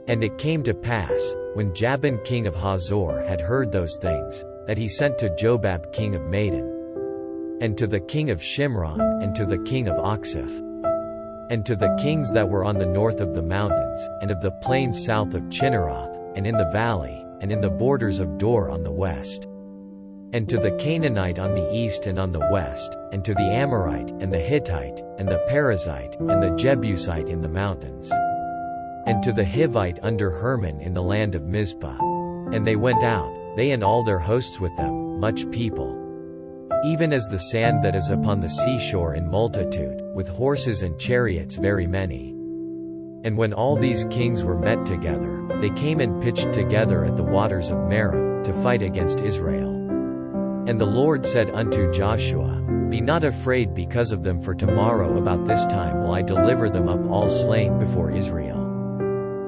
And it came to pass, when Jabin king of Hazor had heard those things, that he sent to Jobab king of Madon, and to the king of Shimron, and to the king of Oxiph, and to the kings that were on the north of the mountains, and of the plains south of Chinneroth, and in the valley, and in the borders of Dor on the west, and to the Canaanite on the east and on the west, and to the Amorite, and the Hittite, and the Perizzite, and the Jebusite in the mountains, and to the Hivite under Hermon in the land of Mizpah. And they went out, they and all their hosts with them, much people, even as the sand that is upon the seashore in multitude, with horses and chariots very many. And when all these kings were met together, they came and pitched together at the waters of Merom, to fight against Israel. And the Lord said unto Joshua, Be not afraid because of them, for tomorrow about this time will I deliver them up all slain before Israel.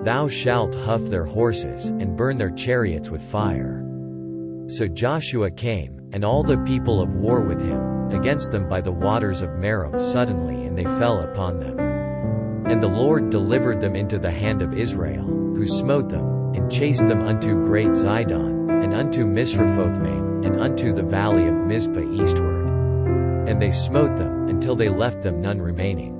Thou shalt huff their horses, and burn their chariots with fire. So Joshua came, and all the people of war with him, against them by the waters of Merom suddenly, and they fell upon them. And the Lord delivered them into the hand of Israel, who smote them, and chased them unto great Zidon, and unto Misrephothmaim, and unto the valley of Mizpah eastward. And they smote them, until they left them none remaining.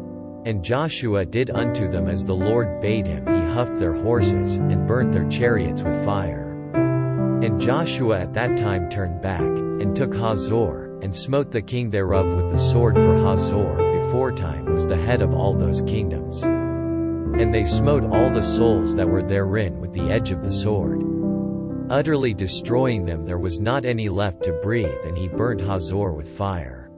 And Joshua did unto them as the Lord bade him. He huffed their horses, and burnt their chariots with fire. And Joshua at that time turned back, and took Hazor, and smote the king thereof with the sword, for Hazor beforetime was the head of all those kingdoms. And they smote all the souls that were therein with the edge of the sword, utterly destroying them. There was not any left to breathe, and he burnt Hazor with fire.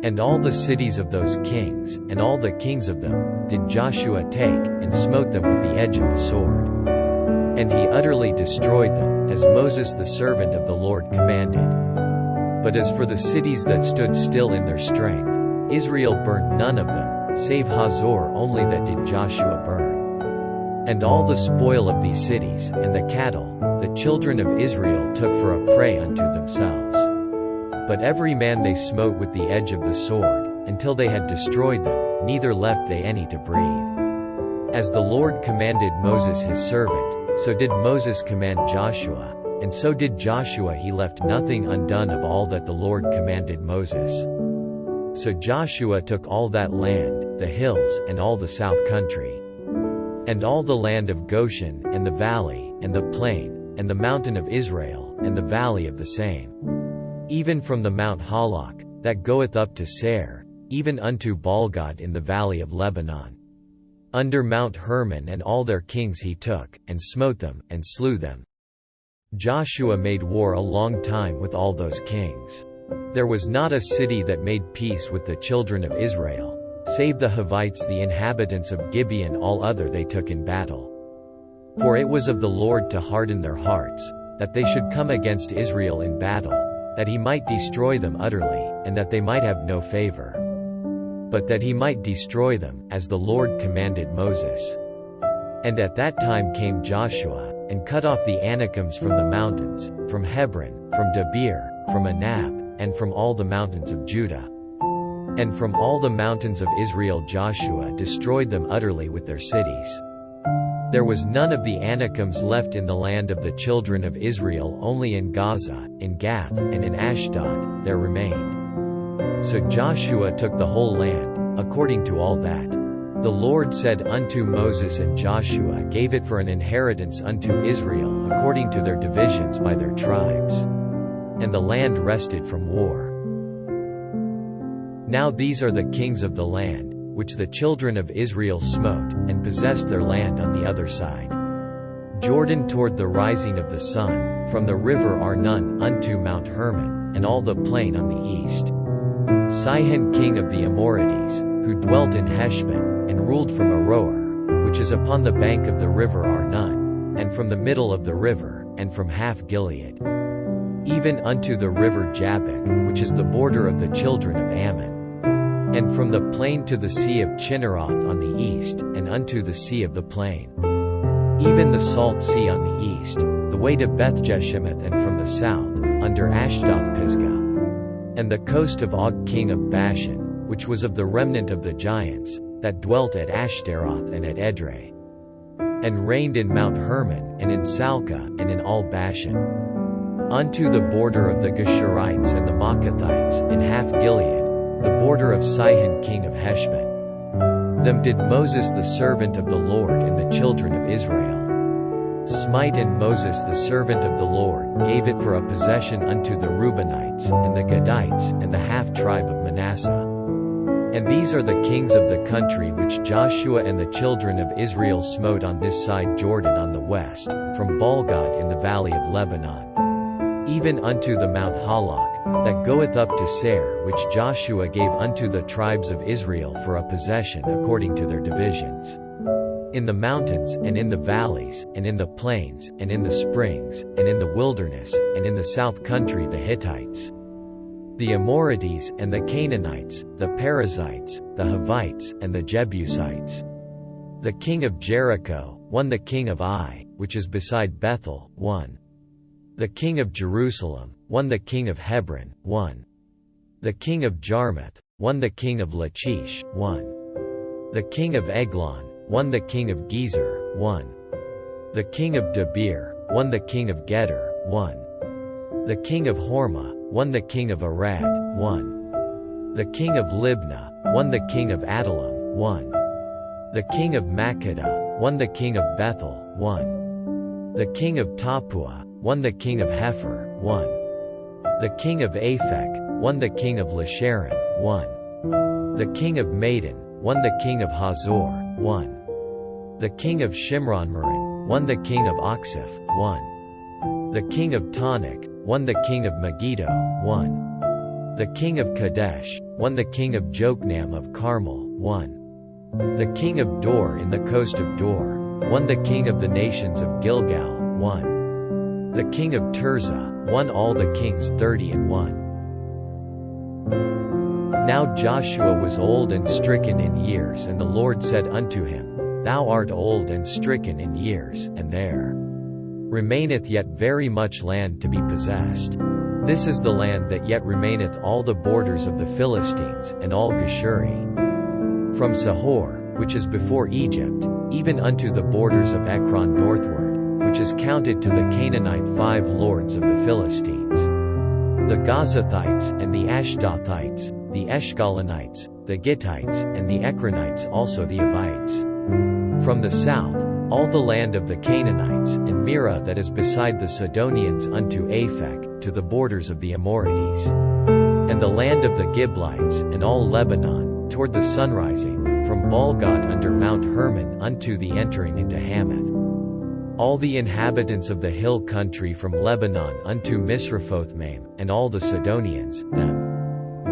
And all the cities of those kings, and all the kings of them, did Joshua take, and smote them with the edge of the sword. And he utterly destroyed them, as Moses the servant of the Lord commanded. But as for the cities that stood still in their strength, Israel burnt none of them, save Hazor only that did Joshua burn. And all the spoil of these cities, and the cattle, the children of Israel took for a prey unto themselves. But every man they smote with the edge of the sword, until they had destroyed them, neither left they any to breathe. As the Lord commanded Moses his servant, so did Moses command Joshua, and so did Joshua. He left nothing undone of all that the Lord commanded Moses. So Joshua took all that land, the hills, and all the south country, and all the land of Goshen, and the valley, and the plain, and the mountain of Israel, and the valley of the same, even from the Mount Halak, that goeth up to Seir, even unto Baalgad in the valley of Lebanon. Under Mount Hermon and all their kings he took, and smote them, and slew them. Joshua made war a long time with all those kings. There was not a city that made peace with the children of Israel, save the Hivites the inhabitants of Gibeon. All other they took in battle. For it was of the Lord to harden their hearts, that they should come against Israel in battle, that he might destroy them utterly, and that they might have no favor, but that he might destroy them, as the Lord commanded Moses. And at that time came Joshua, and cut off the Anakims from the mountains, from Hebron, from Debir, from Anab, and from all the mountains of Judah. And from all the mountains of Israel Joshua destroyed them utterly with their cities. There was none of the Anakims left in the land of the children of Israel, only in Gaza, in Gath, and in Ashdod, there remained. So Joshua took the whole land, according to all that the Lord said unto Moses, and Joshua gave it for an inheritance unto Israel, according to their divisions by their tribes. And the land rested from war. Now these are the kings of the land, which the children of Israel smote, and possessed their land on the other side Jordan toward the rising of the sun, from the river Arnon unto Mount Hermon, and all the plain on the east. Sihon king of the Amorites, who dwelt in Heshbon, and ruled from Aroer, which is upon the bank of the river Arnon, and from the middle of the river, and from half Gilead, even unto the river Jabbok, which is the border of the children of Ammon, and from the plain to the sea of Chinneroth on the east, and unto the sea of the plain, even the salt sea on the east, the way to Bethjeshimoth, and from the south, under Ashdoth-Pisgah, and the coast of Og king of Bashan, which was of the remnant of the giants, that dwelt at Ashtaroth and at Edrei. and reigned in Mount Hermon, and in Salca, and in all Bashan, unto the border of the Geshurites and the Maacathites, in half Gilead, the border of Sihon king of Heshbon. Them did Moses the servant of the Lord and the children of Israel smite, and Moses the servant of the Lord gave it for a possession unto the Reubenites, and the Gadites, and the half-tribe of Manasseh. And these are the kings of the country which Joshua and the children of Israel smote on this side Jordan on the west, from Baalgad in the valley of Lebanon, even unto the Mount Halak, that goeth up to Seir, which Joshua gave unto the tribes of Israel for a possession according to their divisions. In the mountains, and in the valleys, and in the plains, and in the springs, and in the wilderness, and in the south country the Hittites, the Amorites, and the Canaanites, the Perizzites, the Hivites, and the Jebusites. The king of Jericho, one the king of Ai, which is beside Bethel, one. The king of Jerusalem, one the king of Hebron, one. The king of Jarmuth, one the king of Lachish, one. The king of Eglon, one the king of Gezer, one. The king of Debir, one the king of Geder, one. The king of Hormah, one the king of Arad, one. The king of Libnah, one the king of Adullam, one. The king of Makkedah, one the king of Bethel, one. The king of Tappuah, one the king of Hepher, one. The king of Aphek, one the king of Lasharon, one. The king of Madon, one the king of Hazor, one. The king of Shimronmeron, one the king of Oxiph, one. The king of Tanakh, one the king of Megiddo, one. The king of Kadesh, one the king of Jokneam of Carmel, one. The king of Dor in the coast of Dor, one the king of the nations of Gilgal, one. The king of Tirzah, one all the kings 30 Now Joshua was old and stricken in years, and the Lord said unto him, Thou art old and stricken in years, and there remaineth yet very much land to be possessed. This is the land that yet remaineth, all the borders of the Philistines, and all Geshuri, from Sihor, which is before Egypt, even unto the borders of Ekron northward, which is counted to the Canaanite 5 lords of the Philistines, the Gazathites, and the Ashdothites, the Eshkalonites, the Gittites, and the Ekronites, also the Avites. From the south, all the land of the Canaanites, and Mira that is beside the Sidonians unto Aphek, to the borders of the Amorites, and the land of the Giblites, and all Lebanon, toward the sunrising, from Baalgad under Mount Hermon unto the entering into Hamath. All the inhabitants of the hill country from Lebanon unto Misrephothmaim, and all the Sidonians, them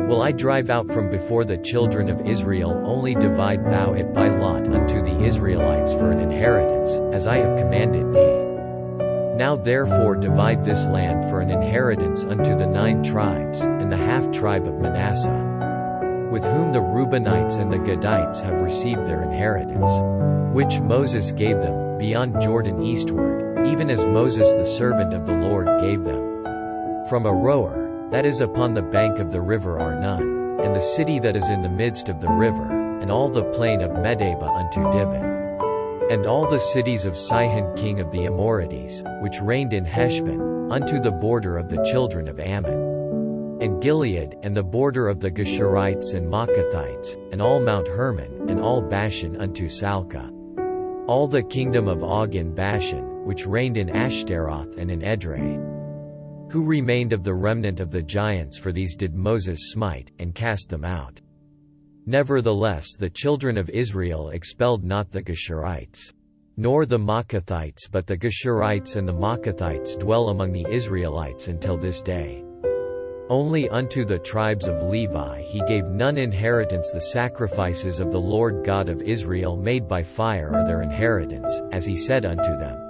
will I drive out from before the children of Israel, only divide thou it by lot unto the Israelites for an inheritance, as I have commanded thee. Now therefore divide this land for an inheritance unto the 9 tribes, and the half-tribe of Manasseh, with whom the Reubenites and the Gadites have received their inheritance, which Moses gave them, beyond Jordan eastward, even as Moses the servant of the Lord gave them. From Aroer, that is upon the bank of the river Arnon, and the city that is in the midst of the river, and all the plain of Medeba unto Dibon, and all the cities of Sihon king of the Amorites, which reigned in Heshbon, unto the border of the children of Ammon, and Gilead, and the border of the Geshurites and Maacathites, and all Mount Hermon, and all Bashan unto Salca, all the kingdom of Og in Bashan, which reigned in Ashtaroth and in Edrei. Who remained of the remnant of the giants, for these did Moses smite, and cast them out. Nevertheless the children of Israel expelled not the Geshurites, nor the Maacathites, but the Geshurites and the Maacathites dwell among the Israelites until this day. Only unto the tribes of Levi he gave none inheritance. The sacrifices of the Lord God of Israel made by fire are their inheritance, as he said unto them.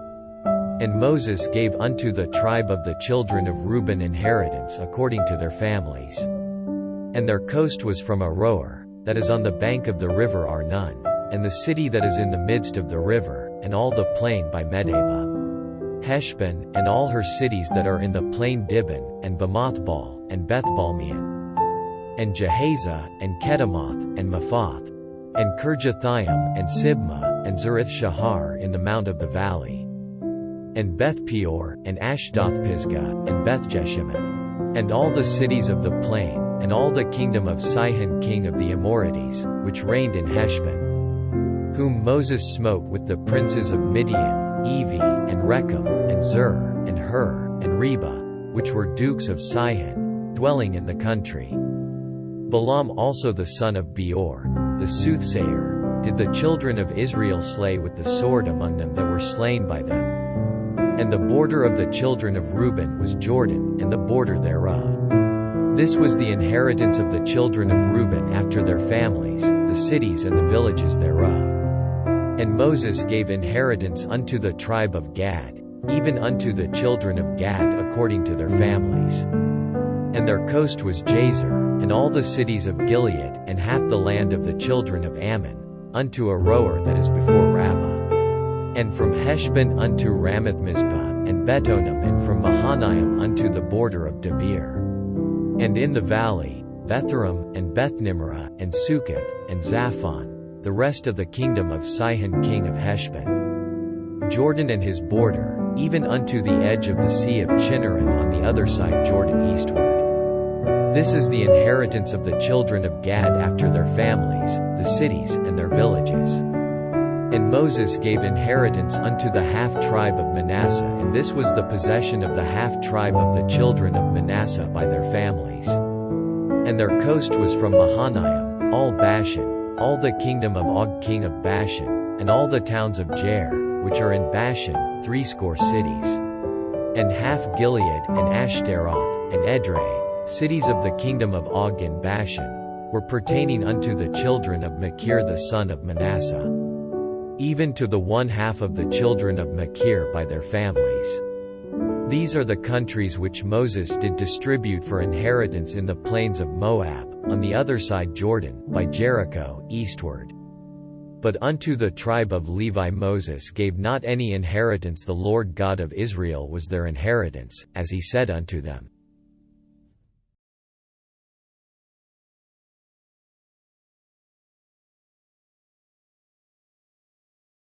And Moses gave unto the tribe of the children of Reuben inheritance according to their families. And their coast was from Aroer, that is on the bank of the river Arnon, and the city that is in the midst of the river, and all the plain by Medeba, Heshbon, and all her cities that are in the plain Dibon, and Bamothbal, and Bethbalmeon, and Jahaza, and Kedemoth, and Mephath, and Kirjathaim, and Sibmah, and Zareth-Shahar in the mount of the valley, and Beth-peor, and Ashdoth-Pisgah, and Beth-Jeshimoth, and all the cities of the plain, and all the kingdom of Sihon king of the Amorites, which reigned in Heshbon, whom Moses smote with the princes of Midian, Evi, and Rechem, and Zur, and Hur, and Reba, which were dukes of Sihon, dwelling in the country. Balaam also the son of Beor, the soothsayer, did the children of Israel slay with the sword among them that were slain by them. And the border of the children of Reuben was Jordan, and the border thereof. This was the inheritance of the children of Reuben after their families, the cities and the villages thereof. And Moses gave inheritance unto the tribe of Gad, even unto the children of Gad according to their families. And their coast was Jazer, and all the cities of Gilead, and half the land of the children of Ammon, unto Aroer that is before Rabbah. And from Heshbon unto Ramath-Mizpah, and Betonim, and from Mahanaim unto the border of Debir. And in the valley, Betharam, and Beth-Nimrah, and Succoth, and Zaphon, the rest of the kingdom of Sihon king of Heshbon. Jordan and his border, even unto the edge of the sea of Chinnereth on the other side Jordan eastward. This is the inheritance of the children of Gad after their families, the cities and their villages. And Moses gave inheritance unto the half-tribe of Manasseh, and this was the possession of the half-tribe of the children of Manasseh by their families. And their coast was from Mahanaim, all Bashan, all the kingdom of Og king of Bashan, and all the towns of Jair, which are in Bashan, 80 cities. And half Gilead, and Ashtaroth, and Edrei, cities of the kingdom of Og in Bashan, were pertaining unto the children of Machir the son of Manasseh, even to the one half of the children of Machir by their families. These are the countries which Moses did distribute for inheritance in the plains of Moab, on the other side Jordan, by Jericho, eastward. But unto the tribe of Levi Moses gave not any inheritance. The Lord God of Israel was their inheritance, as he said unto them.